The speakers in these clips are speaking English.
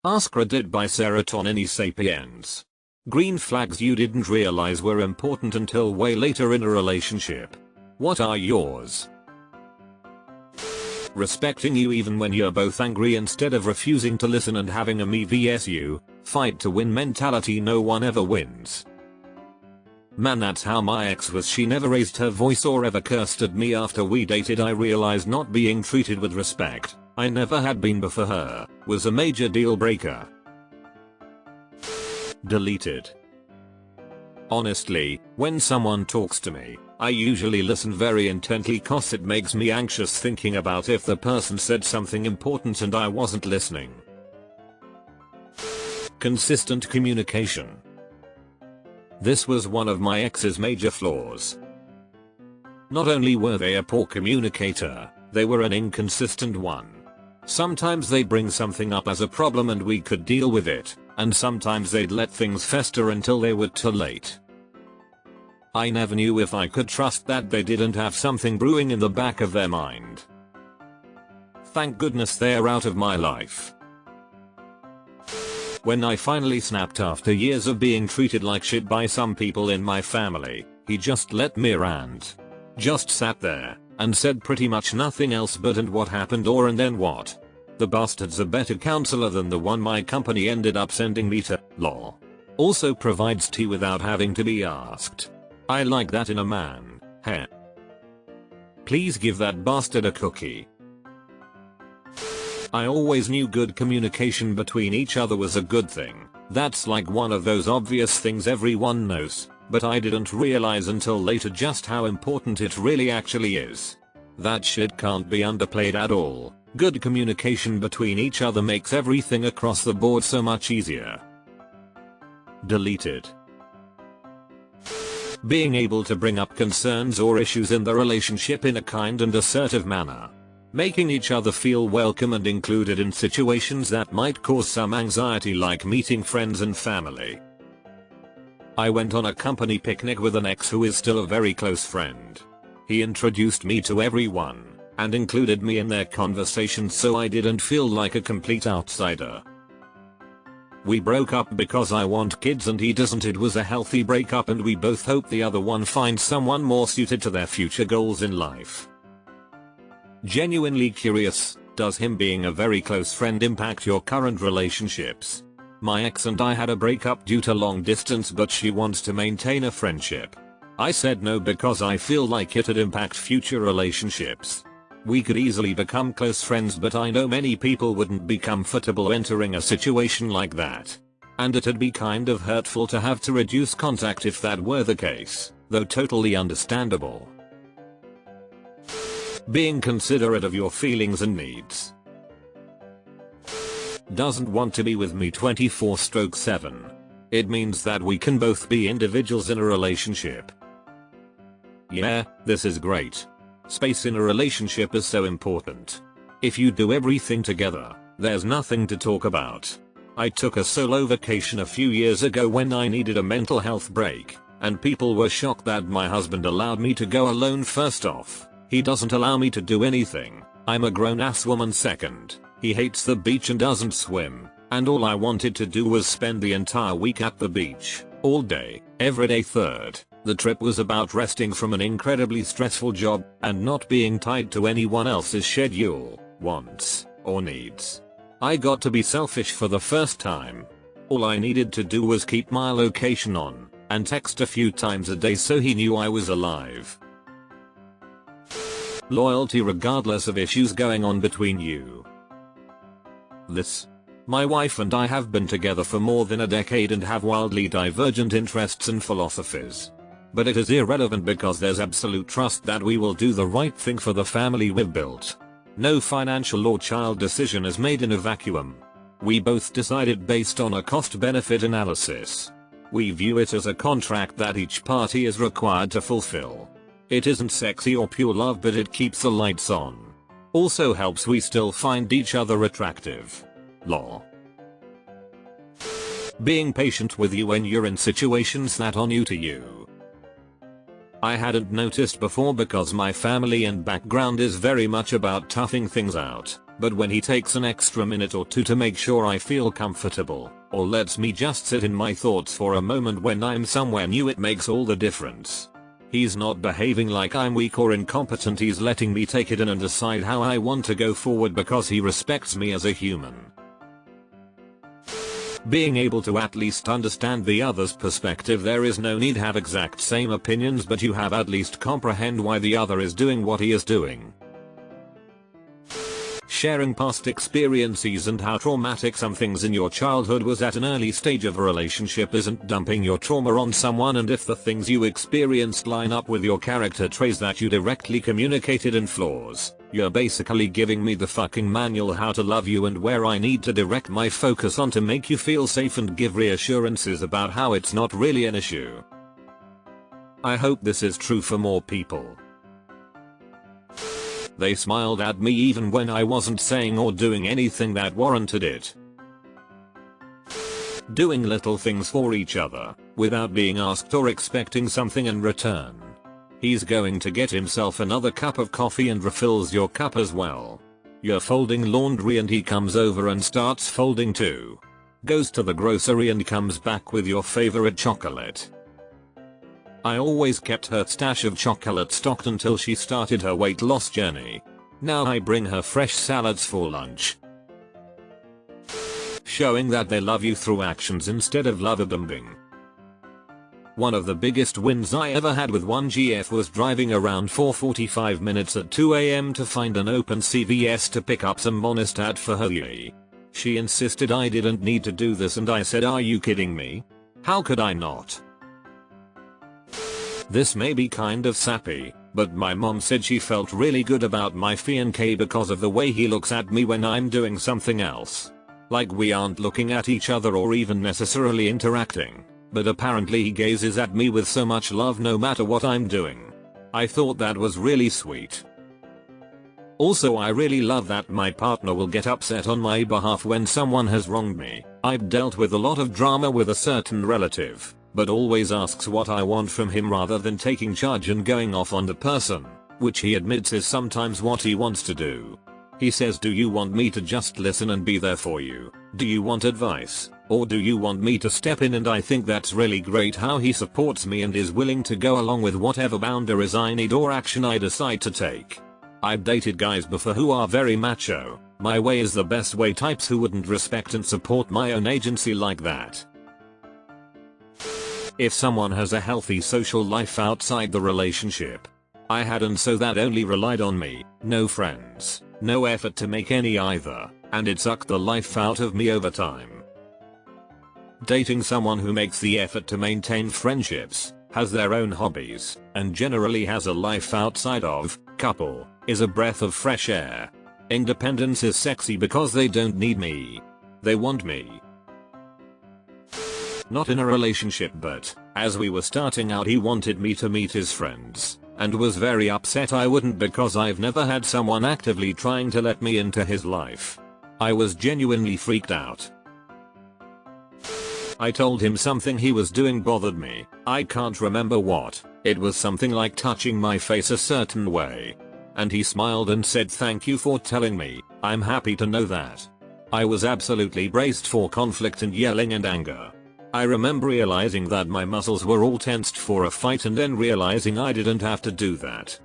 Ask Reddit by serotonin sapiens. Green flags you didn't realize were important until way later in a relationship. What are yours? Respecting you even when you're both angry instead of refusing to listen and having a me vs you, fight to win mentality. No one ever wins. Man, that's how my ex was. She never raised her voice or ever cursed at me after we dated. I realized not being treated with respect, I never had been before her, was a major deal breaker. Deleted. Honestly, when someone talks to me, I usually listen very intently cause it makes me anxious thinking about if the person said something important and I wasn't listening. Consistent communication. This was one of my ex's major flaws. Not only were they a poor communicator, they were an inconsistent one. Sometimes they'd bring something up as a problem and we could deal with it, and sometimes they'd let things fester until they were too late. I never knew if I could trust that they didn't have something brewing in the back of their mind. Thank goodness they're out of my life. When I finally snapped after years of being treated like shit by some people in my family, he just let me rant. Just sat there and said pretty much nothing else but and what happened or and then what. The bastard's a better counselor than the one my company ended up sending me to, lol. Also provides tea without having to be asked. I like that in a man, heh. Please give that bastard a cookie. I always knew good communication between each other was a good thing. That's like one of those obvious things everyone knows, but I didn't realize until later just how important it really actually is. That shit can't be underplayed at all. Good communication between each other makes everything across the board so much easier. Deleted. Being able to bring up concerns or issues in the relationship in a kind and assertive manner. Making each other feel welcome and included in situations that might cause some anxiety, like meeting friends and family. I went on a company picnic with an ex who is still a very close friend. He introduced me to everyone and included me in their conversations so I didn't feel like a complete outsider. We broke up because I want kids and he doesn't. It was a healthy breakup and we both hope the other one finds someone more suited to their future goals in life. Genuinely curious, does him being a very close friend impact your current relationships? My ex and I had a breakup due to long distance, but she wants to maintain a friendship. I said no because I feel like it'd impact future relationships. We could easily become close friends, but I know many people wouldn't be comfortable entering a situation like that. And it'd be kind of hurtful to have to reduce contact if that were the case, though totally understandable. Being considerate of your feelings and needs. Doesn't want to be with me 24/7. It means that we can both be individuals in a relationship. Yeah, this is great. Space in a relationship is so important. If you do everything together, there's nothing to talk about. I took a solo vacation a few years ago when I needed a mental health break, and people were shocked that my husband allowed me to go alone. First off, he doesn't allow me to do anything. I'm a grown-ass woman. Second, he hates the beach and doesn't swim, and all I wanted to do was spend the entire week at the beach, all day, every day. Third, the trip was about resting from an incredibly stressful job and not being tied to anyone else's schedule, wants, or needs. I got to be selfish for the first time. All I needed to do was keep my location on and text a few times a day so he knew I was alive. Loyalty regardless of issues going on between you. My wife and I have been together for more than a decade and have wildly divergent interests and philosophies. But it is irrelevant because there's absolute trust that we will do the right thing for the family we've built. No financial or child decision is made in a vacuum. We both decided based on a cost-benefit analysis. We view it as a contract that each party is required to fulfill. It isn't sexy or pure love, but it keeps the lights on. Also helps we still find each other attractive. Lol. Being patient with you when you're in situations that are new to you. I hadn't noticed before because my family and background is very much about toughing things out, but when he takes an extra minute or two to make sure I feel comfortable, or lets me just sit in my thoughts for a moment when I'm somewhere new, it makes all the difference. He's not behaving like I'm weak or incompetent, he's letting me take it in and decide how I want to go forward because he respects me as a human. Being able to at least understand the other's perspective. There is no need to have exact same opinions, but you have at least comprehend why the other is doing what he is doing. Sharing past experiences and how traumatic some things in your childhood was at an early stage of a relationship isn't dumping your trauma on someone, and if the things you experienced line up with your character traits that you directly communicated in flaws, you're basically giving me the fucking manual how to love you and where I need to direct my focus on to make you feel safe and give reassurances about how it's not really an issue. I hope this is true for more people. They smiled at me even when I wasn't saying or doing anything that warranted it. Doing little things for each other, without being asked or expecting something in return. He's going to get himself another cup of coffee and refills your cup as well. You're folding laundry and he comes over and starts folding too. Goes to the grocery and comes back with your favorite chocolate. I always kept her stash of chocolate stocked until she started her weight loss journey. Now I bring her fresh salads for lunch. Showing that they love you through actions instead of love bombing. One of the biggest wins I ever had with 1GF was driving around for 45 minutes at 2 AM to find an open CVS to pick up some monostat for her Yui. She insisted I didn't need to do this and I said, "Are you kidding me? How could I not?" This may be kind of sappy, but my mom said she felt really good about my fiancé because of the way he looks at me when I'm doing something else. Like we aren't looking at each other or even necessarily interacting, but apparently he gazes at me with so much love no matter what I'm doing. I thought that was really sweet. Also, I really love that my partner will get upset on my behalf when someone has wronged me. I've dealt with a lot of drama with a certain relative, but always asks what I want from him rather than taking charge and going off on the person, which he admits is sometimes what he wants to do. He says, "Do you want me to just listen and be there for you? Do you want advice? Or do you want me to step in?" And I think that's really great how he supports me and is willing to go along with whatever boundaries I need or action I decide to take. I've dated guys before who are very macho, my way is the best way types who wouldn't respect and support my own agency like that. If someone has a healthy social life outside the relationship, I had, and so that only relied on me, no friends, no effort to make any either, and it sucked the life out of me over time. Dating someone who makes the effort to maintain friendships, has their own hobbies, and generally has a life outside of couple, is a breath of fresh air. Independence is sexy because they don't need me. They want me. Not in a relationship, but as we were starting out he wanted me to meet his friends, and was very upset I wouldn't because I've never had someone actively trying to let me into his life. I was genuinely freaked out. I told him something he was doing bothered me. I can't remember what. It was something like touching my face a certain way. And he smiled and said, "Thank you for telling me. I'm happy to know that." I was absolutely braced for conflict and yelling and anger. I remember realizing that my muscles were all tensed for a fight and then realizing I didn't have to do that.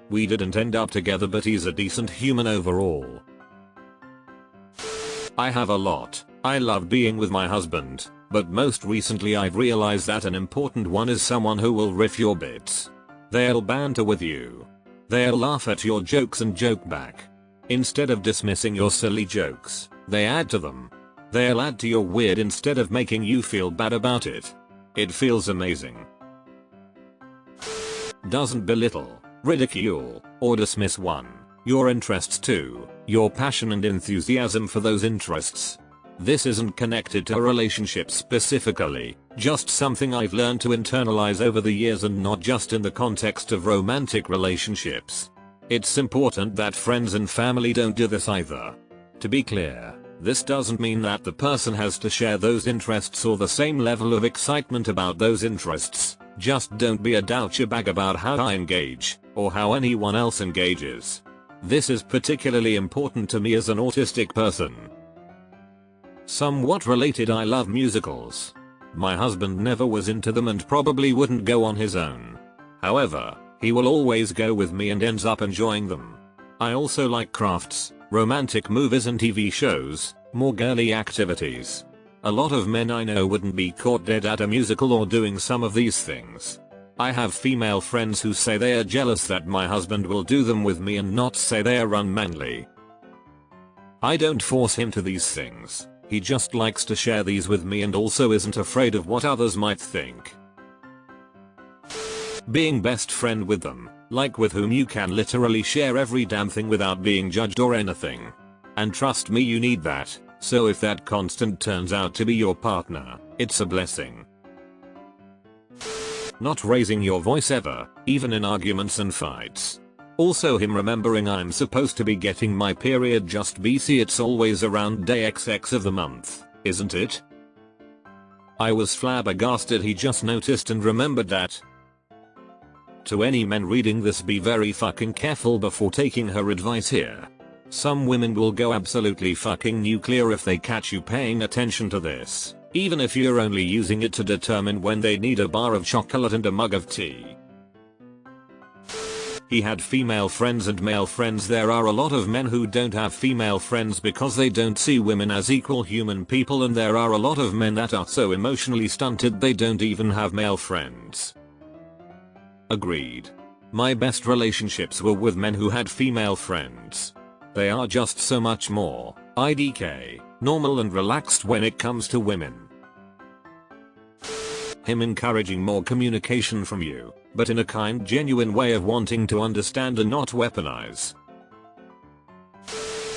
We didn't end up together, but he's a decent human overall. I have a lot. I love being with my husband, but most recently I've realized that an important one is someone who will riff your bits. They'll banter with you. They'll laugh at your jokes and joke back. Instead of dismissing your silly jokes, they add to them. They'll add to your weird instead of making you feel bad about it. It feels amazing. Doesn't belittle, ridicule, or dismiss your interests too, your passion and enthusiasm for those interests. This isn't connected to a relationship specifically, just something I've learned to internalize over the years, and not just in the context of romantic relationships. It's important that friends and family don't do this either. To be clear, this doesn't mean that the person has to share those interests or the same level of excitement about those interests. Just don't be a douchebag about how I engage, or how anyone else engages. This is particularly important to me as an autistic person. Somewhat related, I love musicals. My husband never was into them and probably wouldn't go on his own. However, he will always go with me and ends up enjoying them. I also like crafts, romantic movies and TV shows, more girly activities. A lot of men I know wouldn't be caught dead at a musical or doing some of these things. I have female friends who say they are jealous that my husband will do them with me and not say they are unmanly. I don't force him to these things. He just likes to share these with me and also isn't afraid of what others might think. Being best friend with them, like with whom you can literally share every damn thing without being judged or anything. And trust me, you need that, so if that constant turns out to be your partner, it's a blessing. Not raising your voice ever, even in arguments and fights. Also him remembering I'm supposed to be getting my period just BC, it's always around day XX of the month, isn't it? I was flabbergasted he just noticed and remembered that. To any men reading this, be very fucking careful before taking her advice here. Some women will go absolutely fucking nuclear if they catch you paying attention to this, even if you're only using it to determine when they need a bar of chocolate and a mug of tea. He had female friends and male friends. There are a lot of men who don't have female friends because they don't see women as equal human people, and there are a lot of men that are so emotionally stunted they don't even have male friends. Agreed. My best relationships were with men who had female friends. They are just so much more IDK, normal and relaxed when it comes to women. Him encouraging more communication from you, but in a kind, genuine way of wanting to understand and not weaponize.